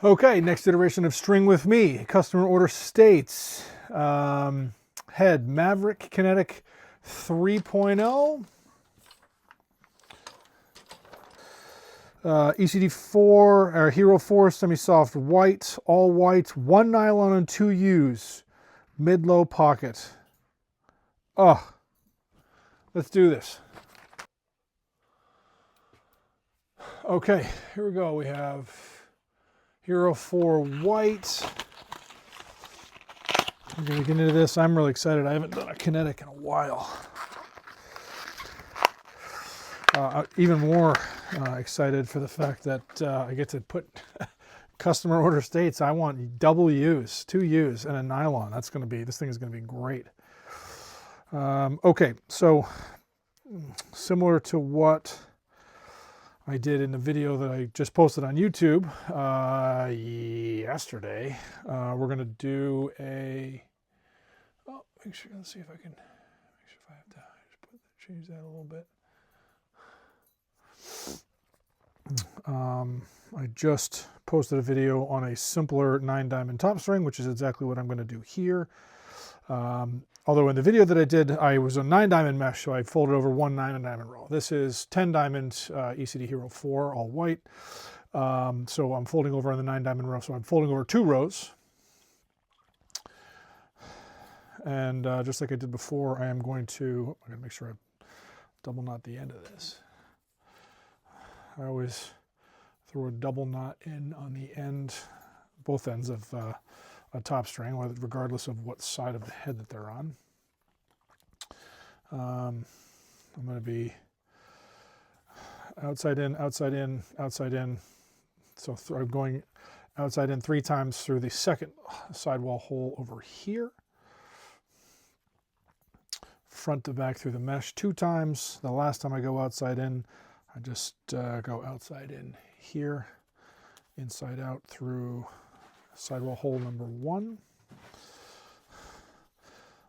Okay, next iteration of String with Me. Customer order states head Maverik Kinetik 3.0. ECD4 or Hero 4 semi-soft white, all white, 1 nylon and 2 U's, mid-low pocket. Oh, let's do this. Okay, here we go. We have Hero 4 white. We're going to get into this. I'm really excited. I haven't done a Kinetik in a while. Even more excited for the fact that I get to put customer order states. I want double U's, 2 U's, and a nylon. This thing is going to be great. Okay, so similar to what I did in the video that I just posted on YouTube yesterday, we're going to do a, let's see if I can, make sure if I have to change that a little bit. I just posted a video on a simpler 9-diamond top string, which is exactly what I'm going to do here. Although in the video that I did, I was a 9-diamond mesh, so I folded over 1 9-diamond row. This is 10-diamond ECD Hero 4, all white. So I'm folding over on the 9-diamond row, so I'm folding over 2 rows. And just like I did before, I'm going to make sure I double knot the end of this. I always throw a double knot in on the end, both ends of a top string, regardless of what side of the head that they're on. I'm going to be outside in, outside in, outside in. So I'm going outside in 3 times through the second sidewall hole over here. Front to back through the mesh 2 times. The last time I go outside in, I just go outside in here, inside out through sidewall hole number 1.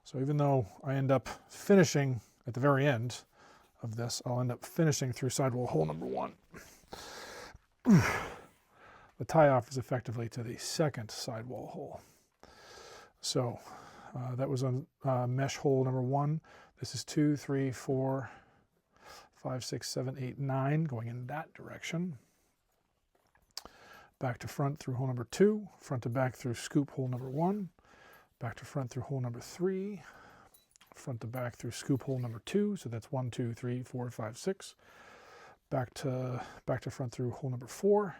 So even though I end up finishing at the very end of this, I'll end up finishing through sidewall hole number 1. The tie-off is effectively to the second sidewall hole. So that was on mesh hole number 1. This is 2, 3, 4, 5, 6, 7, 8, 9, going in that direction. Back to front through hole number 2, front to back through scoop hole number 1, back to front through hole number 3, front to back through scoop hole number 2, so that's 1, 2, 3, 4, 5, 6. Back to front through hole number 4,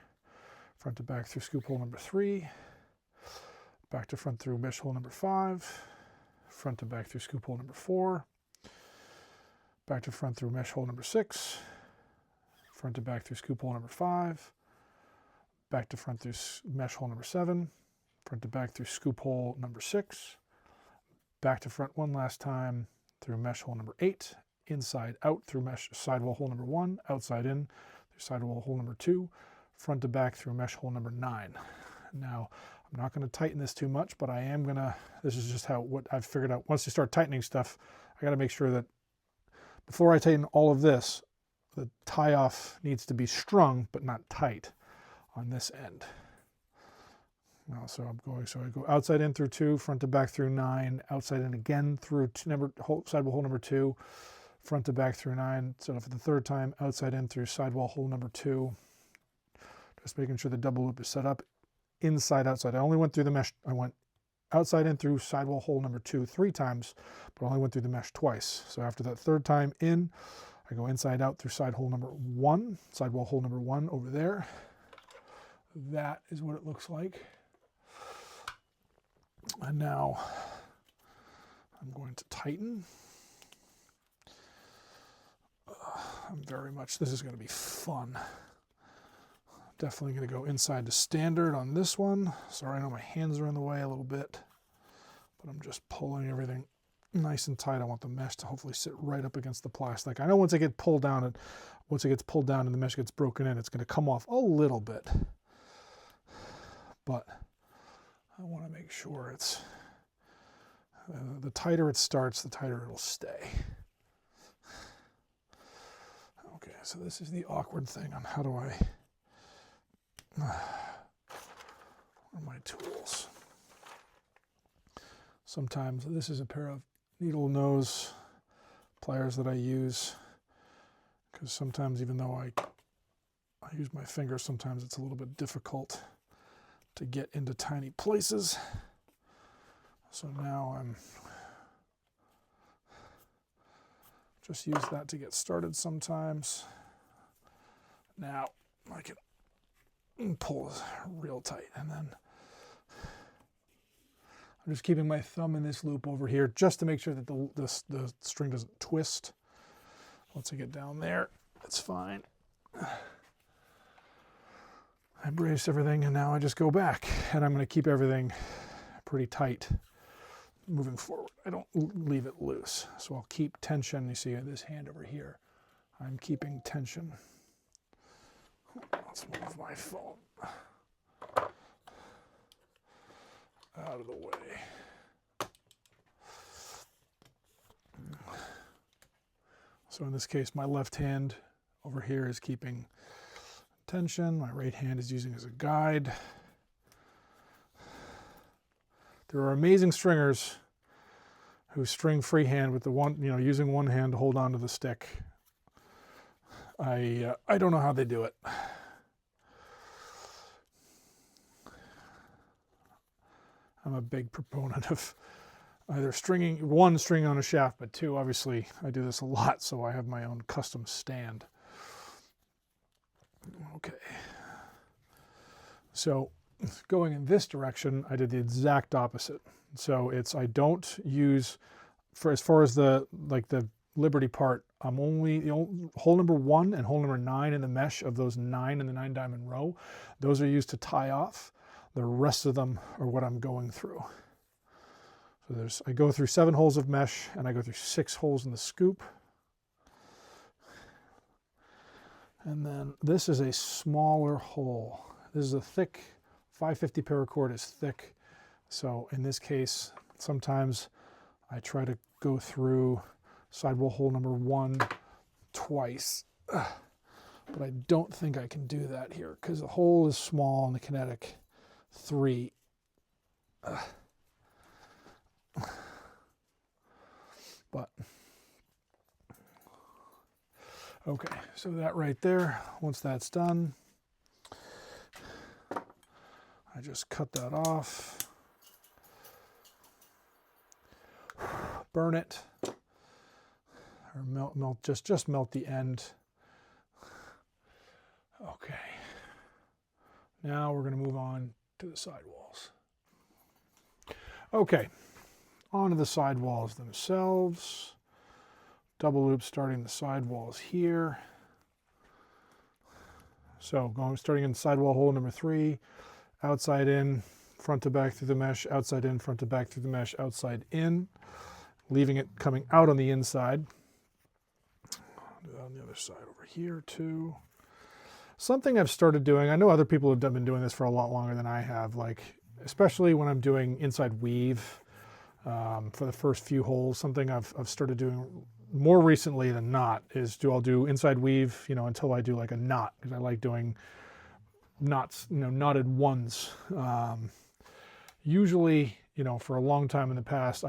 front to back through scoop hole number 3, back to front through mesh hole number 5, front to back through scoop hole number 4, back to front through mesh hole number 6, front to back through scoop hole number 5, back to front through mesh hole number 7, front to back through scoop hole number 6, back to front one last time through mesh hole number 8, inside out through mesh sidewall hole number 1, outside in through sidewall hole number 2, front to back through mesh hole number 9. Now, I'm not going to tighten this too much, but I am going to, this is just what I've figured out. Once you start tightening stuff, I got to make sure that before I tighten all of this, the tie-off needs to be strung, but not tight on this end. Now, so I go outside in through 2, front to back through 9, outside in again through sidewall hole number 2, front to back through 9. So for the 3rd time, outside in through sidewall hole number 2. Just making sure the double loop is set up. Inside, outside. I only went through the mesh. I went outside in through sidewall hole number 2 3 times, but I only went through the mesh twice. So after that 3rd time in, I go inside out through sidewall number 1 over there. That is what it looks like. And now I'm going to tighten. This is going to be fun. Definitely going to go inside to standard on this one. Sorry, I know my hands are in the way a little bit, but I'm just pulling everything nice and tight. I want the mesh to hopefully sit right up against the plastic. I know once it gets pulled down and the mesh gets broken in, it's going to come off a little bit, but I want to make sure it's the tighter it starts, the tighter it'll stay. Okay, so this is the awkward thing on how do I tools. Sometimes this is a pair of needle nose pliers that I use, because sometimes, even though I use my fingers, sometimes it's a little bit difficult to get into tiny places. So now I'm just use that to get started sometimes. Now I can pull real tight, and then I'm just keeping my thumb in this loop over here just to make sure that the string doesn't twist. Once I get down there, it's fine. I brace everything, and now I just go back, and I'm going to keep everything pretty tight moving forward. I don't leave it loose, so I'll keep tension. You see this hand over here, I'm keeping tension. Let's move my phone out of the way. So in this case, my left hand over here is keeping tension. My right hand is using as a guide. There are amazing stringers who string freehand with the one, using one hand to hold onto the stick. I don't know how they do it. I'm a big proponent of either stringing on a shaft, but two, obviously, I do this a lot, so I have my own custom stand. Okay. So going in this direction, I did the exact opposite. So I don't use, as far as the Liberty part, I'm only, hole number 1 and hole number 9 in the mesh of those 9 in the 9 diamond row, those are used to tie off. The rest of them are what I'm going through. So I go through 7 holes of mesh, and I go through 6 holes in the scoop. And then this is a smaller hole. This is a thick, 550 paracord is thick. So in this case, sometimes I try to go through sidewall hole number 1 twice. But I don't think I can do that here because the hole is small and the Kinetik 3. But okay, so that right there, once that's done, I just cut that off, burn it, or melt, just melt the end. Okay, now we're going to move on to the sidewalls. Okay, on to the sidewalls themselves. Double loop starting the sidewalls here. So starting in sidewall hole number 3, outside in, front to back through the mesh, outside in, front to back through the mesh, outside in, leaving it coming out on the inside. I'll do that on the other side over here too. Something I've started doing, I know other people have been doing this for a lot longer than I have, especially when I'm doing inside weave for the first few holes. Something I've started doing more recently than not is I'll do inside weave, until I do like a knot, because I like doing knots, knotted ones. Usually, for a long time in the past,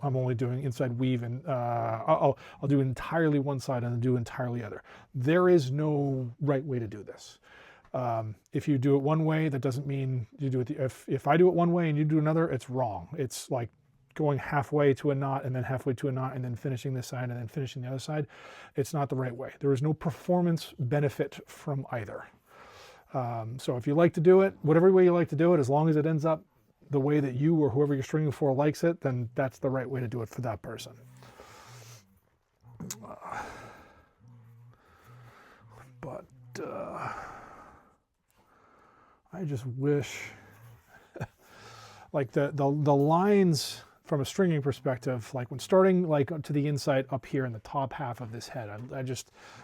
I'm only doing inside weave, and I'll do entirely one side and then do entirely other. There is no right way to do this. If you do it one way, that doesn't mean you do it. If I do it one way and you do another, it's wrong. It's like going halfway to a knot and then halfway to a knot and then finishing this side and then finishing the other side. It's not the right way. There is no performance benefit from either. So if you like to do it, whatever way you like to do it, as long as it ends up the way that you or whoever you're stringing for likes it, then that's the right way to do it for that person. But I just wish, like the lines from a stringing perspective, like when starting to the inside up here in the top half of this head,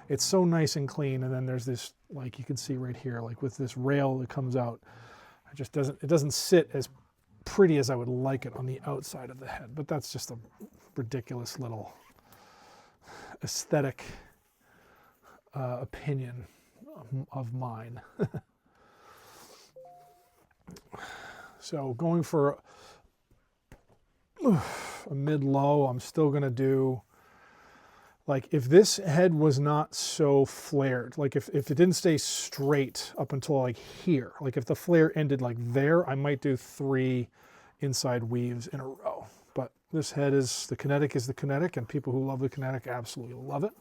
it's so nice and clean. And then there's this, like you can see right here, like with this rail that comes out, it doesn't sit as pretty as I would like it on the outside of the head. But that's just a ridiculous little aesthetic opinion of mine. So going for a mid-low, I'm still going to do, like if this head was not so flared, like if it didn't stay straight up until like here, like if the flare ended like there, I might do 3 inside weaves in a row. But this head is, the Kinetik, and people who love the Kinetik absolutely love it.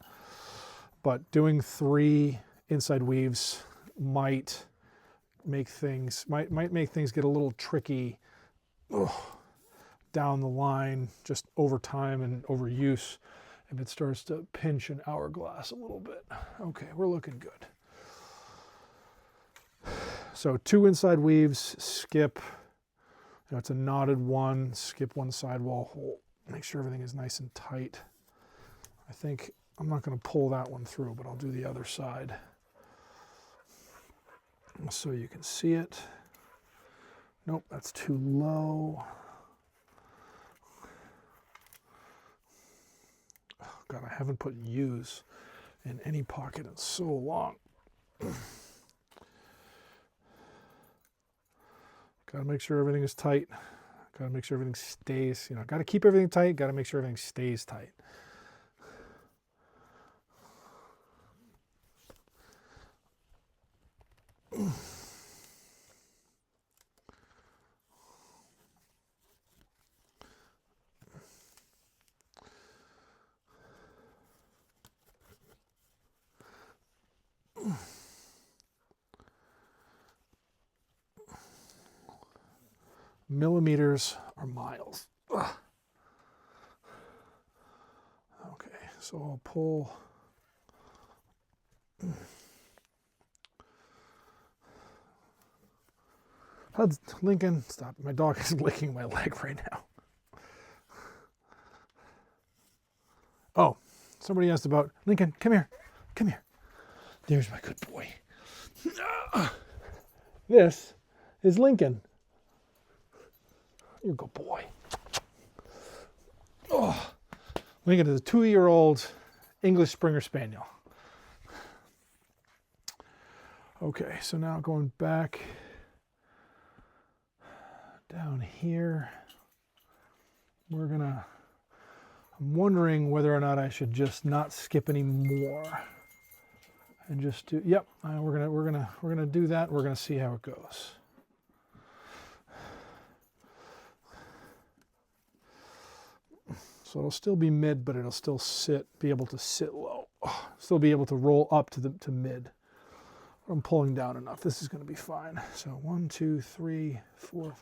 But doing 3 inside weaves might make things get a little tricky down the line, just over time and overuse, if it starts to pinch an hourglass a little bit. Okay, we're looking good. So 2 inside weaves, skip, you know, it's a knotted 1, skip 1 sidewall hole. Make sure everything is nice and tight. I think I'm not going to pull that one through, but I'll do the other side so you can see it. Nope, that's too low. Oh God, I haven't put U's in any pocket in so long. Gotta make sure everything is tight. Gotta make sure everything stays, you know, gotta keep everything tight, gotta make sure everything stays tight. Millimeters are miles. Ugh. Okay, so I'll pull. Lincoln, stop. My dog is licking my leg right now. Oh, somebody asked about, Lincoln, come here. Come here. There's my good boy. This is Lincoln. You're a good boy. Oh, Lincoln is a 2-year-old English Springer Spaniel. Okay, so now going back down here, I'm wondering whether or not I should just not skip any more and just do, yep, we're gonna do that. We're gonna see how it goes. So it'll still be mid, but it'll still be able to sit low. Still be able to roll up to mid. I'm pulling down enough. This is going to be fine. So 1, 2, 3, 4,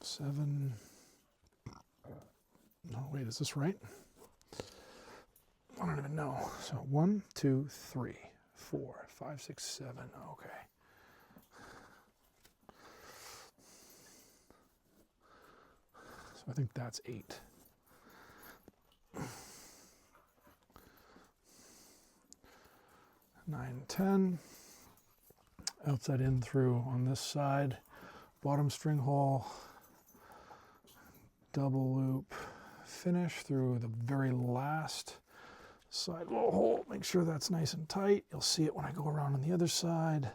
7. No, wait, is this right? I don't even know. So 1, 2, 3, 4, 5, 6, 7. Okay. So I think that's 8. 9, 10. Outside in through on this side. Bottom string hole. Double loop. Finish through the very last sidewall hole. Make sure that's nice and tight. You'll see it when I go around on the other side.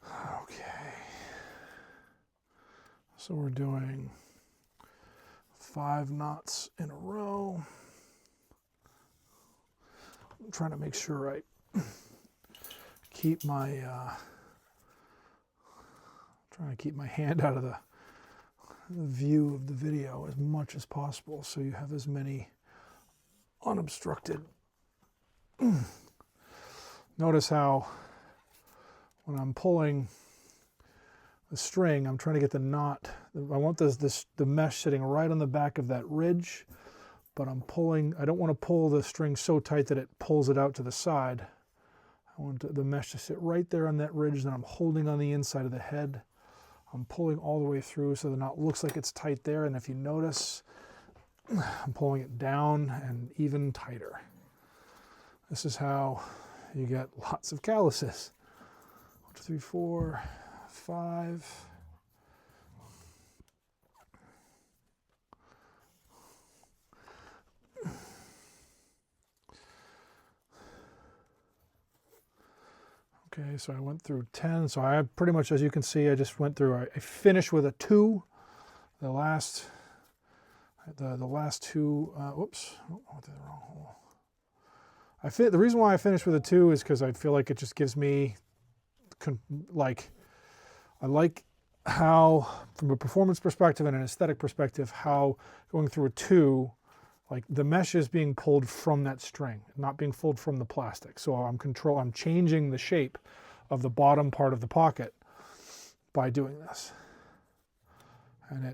Okay. So we're doing 5 knots in a row. I'm trying to make sure I keep my hand out of the view of the video as much as possible, so you have as many unobstructed. Notice how when I'm pulling the string, I'm trying to get the knot. I want the mesh sitting right on the back of that ridge, but I'm pulling. I don't want to pull the string so tight that it pulls it out to the side. I want the mesh to sit right there on that ridge that I'm holding on the inside of the head. I'm pulling all the way through so the knot looks like it's tight there, and if you notice, I'm pulling it down and even tighter. This is how you get lots of calluses. 1, 2, 3, 4, 5. Okay, so I went through 10. So I pretty much, as you can see, I just went through, I finished with a 2. The last two, whoops, oh, I went through the wrong hole. The reason why I finished with a 2 is because I feel like it just gives me, I like how, from a performance perspective and an aesthetic perspective, how going through a 2, like the mesh is being pulled from that string, not being pulled from the plastic. So I'm changing the shape of the bottom part of the pocket by doing this. And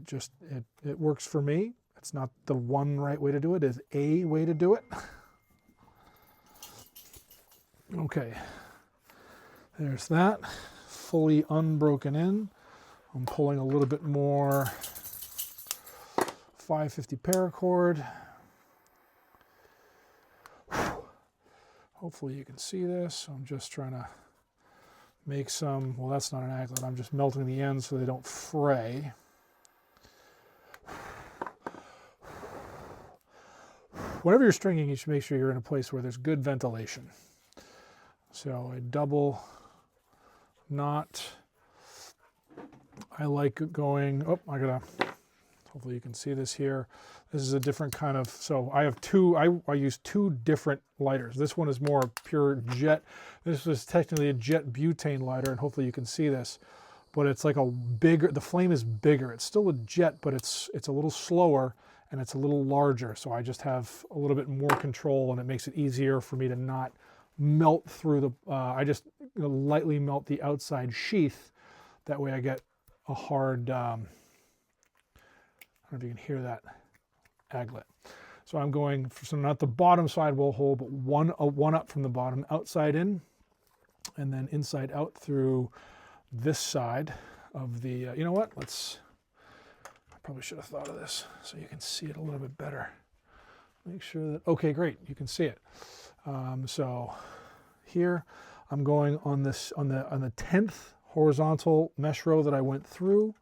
it works for me. It's not the one right way to do it, it's a way to do it. Okay, there's that, fully unbroken in. I'm pulling a little bit more 550 paracord. Hopefully you can see this. I'm just trying to make some, well, that's not an aglet. I'm just melting the ends so they don't fray. Whenever you're stringing, you should make sure you're in a place where there's good ventilation. So a double knot. I like going, oh, hopefully you can see this here. This is a different kind of, so I have I use 2 different lighters. This one is more pure jet. This is technically a jet butane lighter, and hopefully you can see this. But it's like a bigger, the flame is bigger. It's still a jet, but it's a little slower and it's a little larger. So I just have a little bit more control, and it makes it easier for me to not melt through the, I just lightly melt the outside sheath. That way I get a hard, I don't know if you can hear that, aglet. So I'm going, so not the bottom sidewall hole, but one up from the bottom, outside in, and then inside out through this side of the, you know what, I probably should have thought of this so you can see it a little bit better. Make sure that, okay, great, you can see it. So here I'm going on this, on the 10th horizontal mesh row that I went through.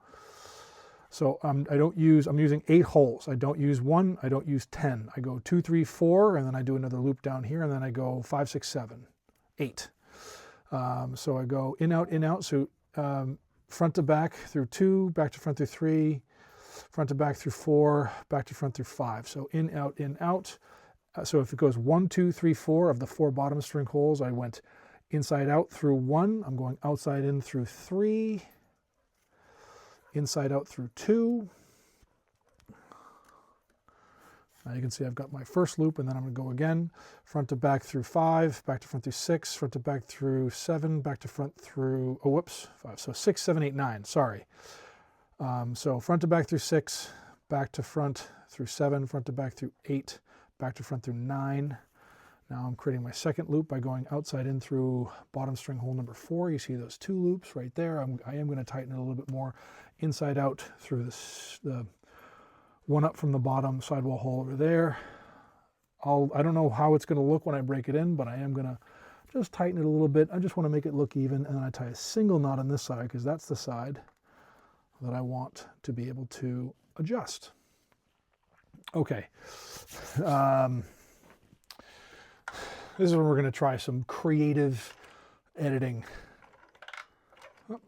So I'm using 8 holes. I don't use 1, I don't use 10. I go 2, 3, 4, and then I do another loop down here, and then I go 5, 6, 7, 8. So I go in, out. So front to back through 2, back to front through 3, front to back through 4, back to front through 5. So in, out. So if it goes 1, 2, 3, 4 of the 4 bottom string holes, I went inside out through 1. I'm going outside in through 3. Inside out through 2. Now you can see I've got my first loop, and then I'm going to go again, front to back through 5, back to front through 6, front to back through 7, back to front through, oh whoops, 5, so 6, 7, 8, 9, sorry. So front to back through 6, back to front through 7, front to back through 8, back to front through 9. Now I'm creating my second loop by going outside in through bottom string hole number 4. You see those 2 loops right there. I am going to tighten it a little bit more. Inside out through the one up from the bottom sidewall hole over there. I don't know how it's going to look when I break it in, but I am going to just tighten it a little bit. I just want to make it look even, and then I tie a single knot on this side because that's the side that I want to be able to adjust. Okay. This is when we're going to try some creative editing. Oh,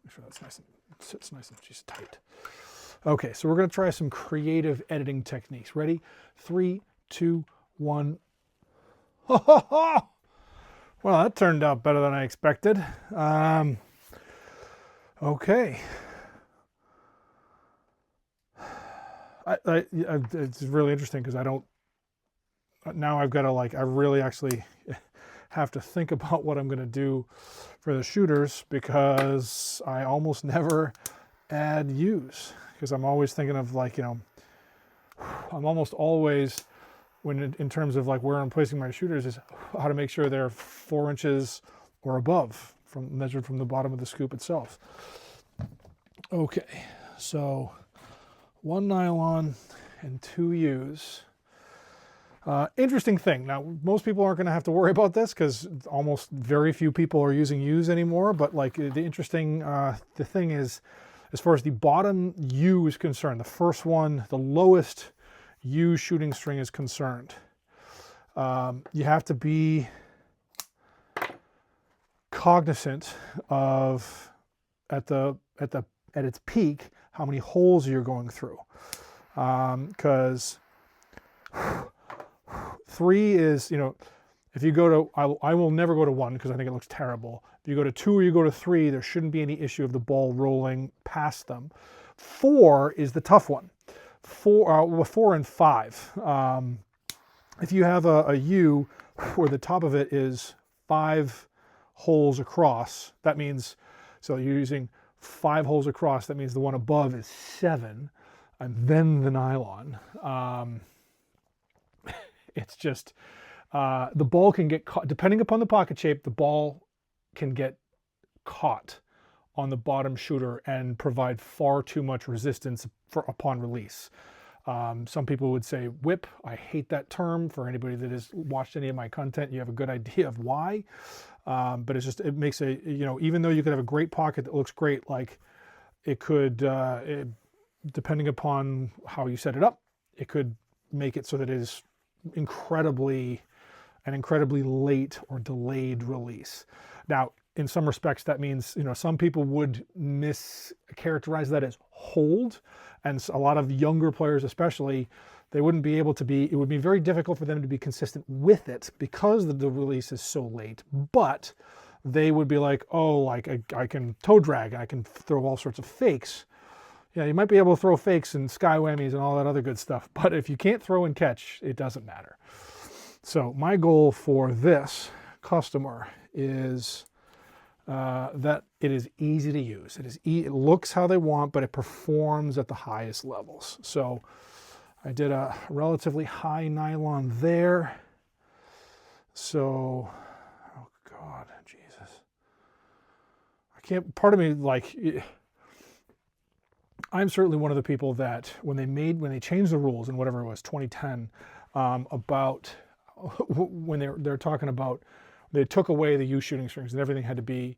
make sure that's nice and sits nice and she's tight. Okay, so we're going to try some creative editing techniques. Ready? 3, 2, 1. Well, that turned out better than I expected. Okay. It's really interesting because I don't. Now I've got to I really actually have to think about what I'm going to do for the shooters because I almost never add U's because I'm always thinking of I'm almost always in terms of where I'm placing my shooters is how to make sure they're 4 inches or above measured from the bottom of the scoop itself. Okay, so 1 nylon and 2 U's. Interesting thing. Now, most people aren't going to have to worry about this because almost very few people are using U's anymore. But the thing is, as far as the bottom U is concerned, the first one, the lowest U shooting string is concerned, you have to be cognizant of at its peak how many holes you're going through, because 3 is, you know, if you go to, I will never go to 1 because I think it looks terrible. If you go to 2 or you go to 3, there shouldn't be any issue of the ball rolling past them. 4 is the tough one. 4 and 5. If you have a U where the top of it is 5 holes across, that means, so you're using 5 holes across, that means the one above is 7, and then the nylon. It's just, the ball can get caught, depending upon the pocket shape, the ball can get caught on the bottom shooter and provide far too much resistance upon release. Some people would say whip. I hate that term. For anybody that has watched any of my content, you have a good idea of why. But it's just, it makes a, you know, even though you could have a great pocket that looks great, like it could, depending upon how you set it up, it could make it so that it is an incredibly late or delayed release. Now, in some respects, that means, you know, some people would mischaracterize that as hold, and a lot of younger players especially, they wouldn't be able to be, it would be very difficult for them to be consistent with it because the release is so late, but they would be like, oh, like I can toe drag, I can throw all sorts of fakes. Yeah, you might be able to throw fakes and sky whammies and all that other good stuff, but if you can't throw and catch, it doesn't matter. So my goal for this customer is that it is easy to use. It looks how they want, but it performs at the highest levels. So I did a relatively high nylon there. So, oh God, Jesus. I can't, part of me, like, I'm certainly one of the people that when they changed the rules in whatever it was, 2010, about when they're talking about, they took away the U shooting strings and everything had to be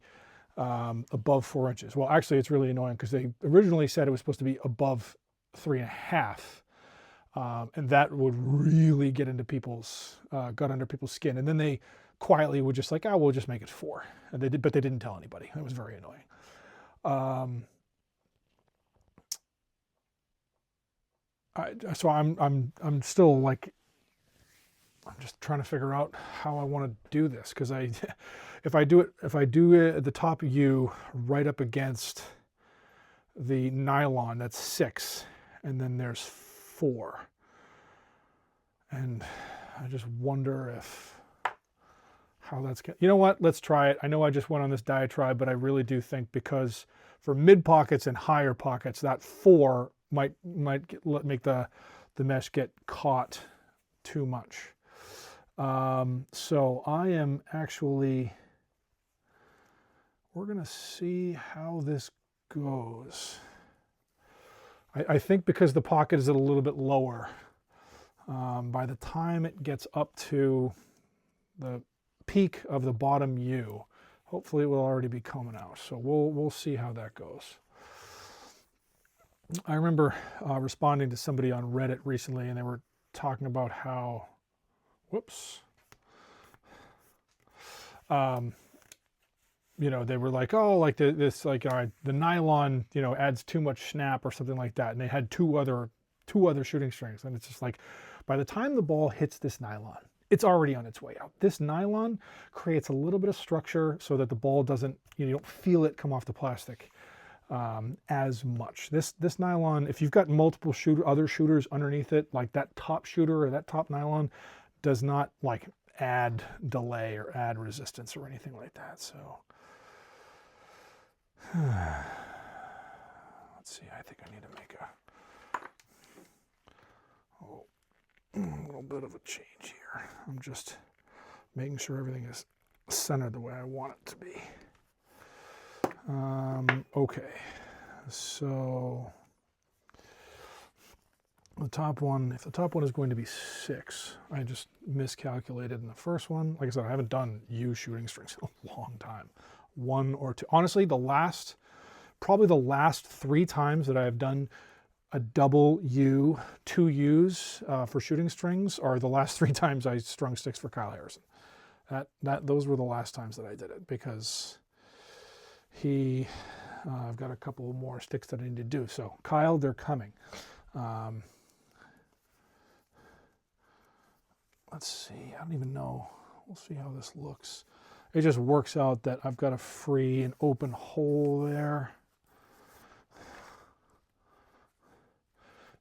above 4 inches. Well, actually, it's really annoying because they originally said it was supposed to be above 3.5, and that would really get into people's got under people's skin. And then they quietly would just like, oh, we'll just make it 4, and they did, but they didn't tell anybody. It was very annoying. So I'm still like, I'm just trying to figure out how I want to do this, because if I do it at the top U right up against the nylon, that's 6, and then there's 4, and I just wonder how that's going. You know what? Let's try it. I know I just went on this diatribe, but I really do think, because for mid pockets and higher pockets, that 4 might make the mesh get caught too much. So I am actually, we're gonna see how this goes. I think because the pocket is at a little bit lower, by the time it gets up to the peak of the bottom U, hopefully it will already be coming out. So we'll see how that goes. I remember responding to somebody on Reddit recently, and they were talking about how, whoops, you know, they were like, oh, like this, like the nylon, you know, adds too much snap or something like that, and they had two other shooting strings, and it's just like, by the time the ball hits this nylon, it's already on its way out. This nylon creates a little bit of structure so that the ball doesn't, you don't feel it come off the plastic as much. This nylon, if you've got multiple other shooters underneath it, like that top shooter or that top nylon, does not like add delay or add resistance or anything like that. So let's see, I think I need to make a little bit of a change here. I'm just making sure everything is centered the way I want it to be. Okay, so the top one, if the top one is going to be 6, I just miscalculated in the first one. Like I said, I haven't done U shooting strings in a long time. 1 or 2. Honestly, probably the last 3 times that I have done a double U, 2 U's for shooting strings are the last 3 times I strung sticks for Kyle Harrison. Those were the last times that I did it, because I've got a couple more sticks that I need to do. So Kyle, they're coming. Let's see, I don't even know. We'll see how this looks. It just works out that I've got a free and open hole there.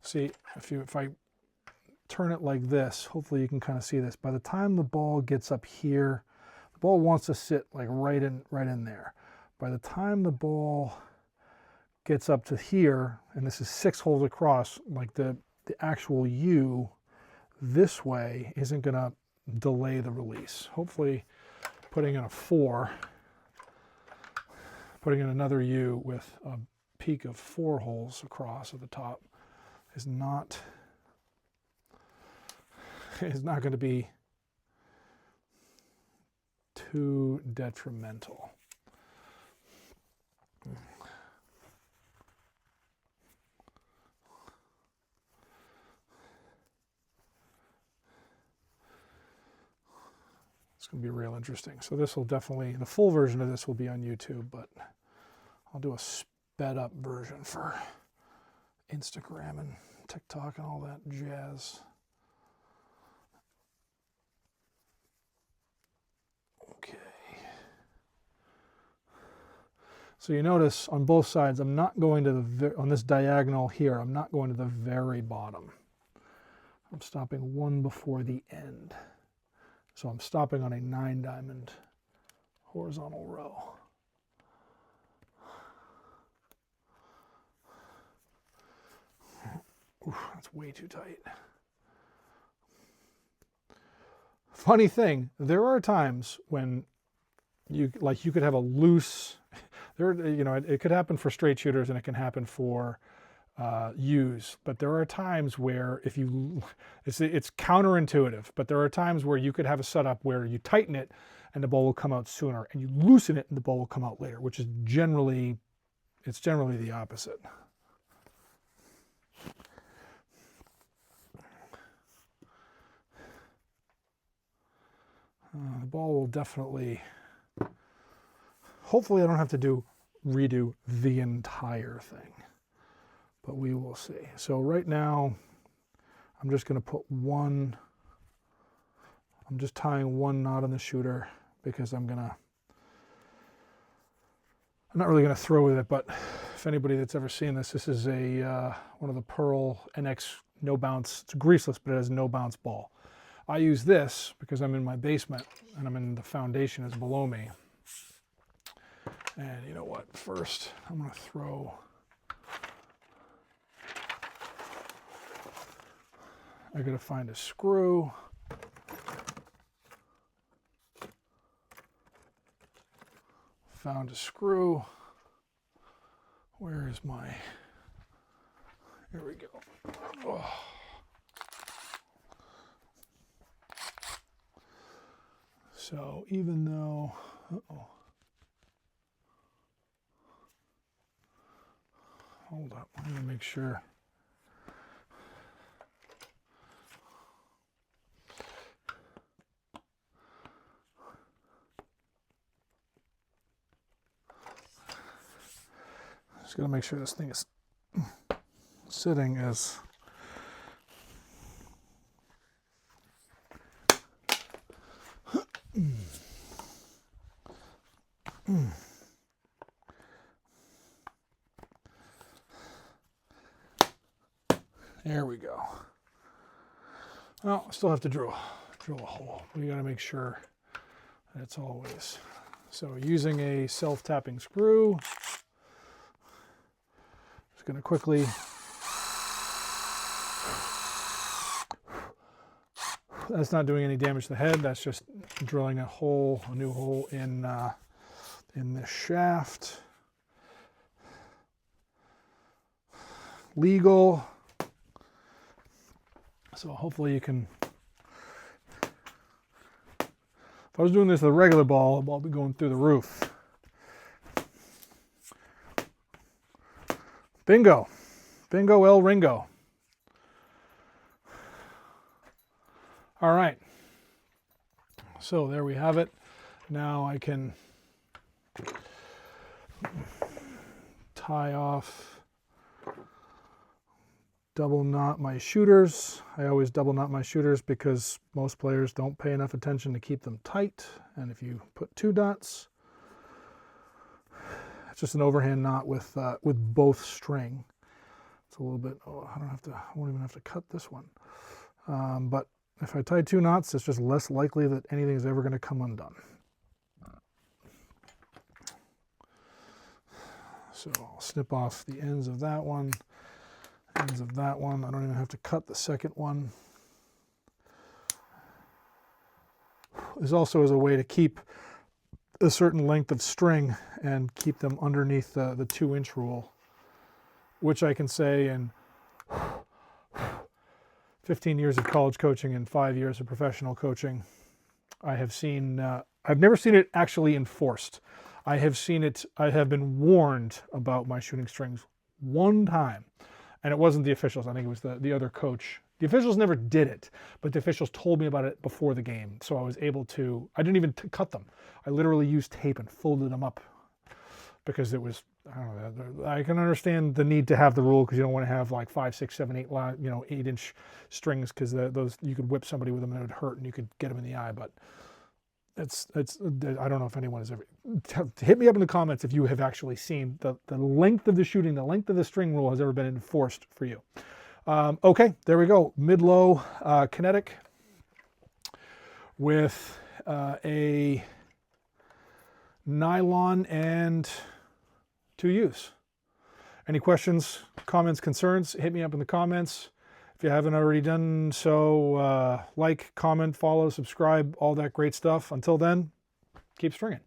See, if I turn it like this, hopefully you can kind of see this. By the time the ball gets up here, the ball wants to sit like right in there. By the time the ball gets up to here, and this is 6 holes across, like the actual U this way isn't going to delay the release. Hopefully putting in a 4, putting in another U with a peak of 4 holes across at the top is not going to be too detrimental. It's going to be real interesting. So this will definitely, the full version of this will be on YouTube, but I'll do a sped up version for Instagram and TikTok and all that jazz. Okay. So you notice on both sides, I'm not going to on this diagonal here, I'm not going to the very bottom. I'm stopping one before the end. So I'm stopping on a 9-diamond horizontal row. Oof, that's way too tight. Funny thing, there are times when you could have a loose, it could happen for straight shooters and it can happen for U's, but there are times where it's counterintuitive, but there are times where you could have a setup where you tighten it and the ball will come out sooner, and you loosen it and the ball will come out later, which is generally the opposite. The ball will definitely, hopefully I don't have to redo the entire thing, but we will see. So right now, I'm just going to put I'm just tying one knot on the shooter because I'm not really going to throw with it, but if anybody that's ever seen this is one of the Pearl NX no bounce. It's greaseless, but it has no bounce ball. I use this because I'm in my basement and the foundation is below me. And you know what? First, I'm going to throw. I got to find a screw. Found a screw. Where is my? Here we go. Oh. So even though, hold up, I'm gonna make sure. Just gotta make sure this thing is sitting as there we go. Well, I still have to drill a hole. We got to make sure that it's always. So using a self-tapping screw, just going to quickly. That's not doing any damage to the head. That's just drilling a new hole in this shaft. Legal. So hopefully you can. If I was doing this with a regular ball, the ball would be going through the roof. Bingo. Bingo El Ringo. All right. So there we have it. Now I can tie off, double knot my shooters. I always double knot my shooters because most players don't pay enough attention to keep them tight. And if you put 2 knots, it's just an overhand knot with both string. It's a little bit, I won't even have to cut this one. But if I tie 2 knots, it's just less likely that anything is ever going to come undone. So I'll snip off the ends of that one, ends of that one. I don't even have to cut the second one. This also is a way to keep a certain length of string and keep them underneath the 2-inch rule, which I can say in 15 years of college coaching and 5 years of professional coaching, I have seen, I've never seen it actually enforced. I have seen it, I have been warned about my shooting strings one time, and it wasn't the officials. I think it was the other coach. The officials never did it, but the officials told me about it before the game. So I was able to, I didn't even cut them. I literally used tape and folded them up because it was, I don't know, I can understand the need to have the rule because you don't want to have like 5, 6, 7, 8, 8-inch strings because those, you could whip somebody with them and it would hurt and you could get them in the eye. But it's I don't know if anyone has ever, hit me up in the comments if you have actually seen the length of the shooting, the length of the string rule has ever been enforced for you. Okay, there we go. Mid-low Kinetik with a nylon and 2Us. Any questions, comments, concerns, hit me up in the comments. If you haven't already done so, like, comment, follow, subscribe, all that great stuff. Until then, keep stringing.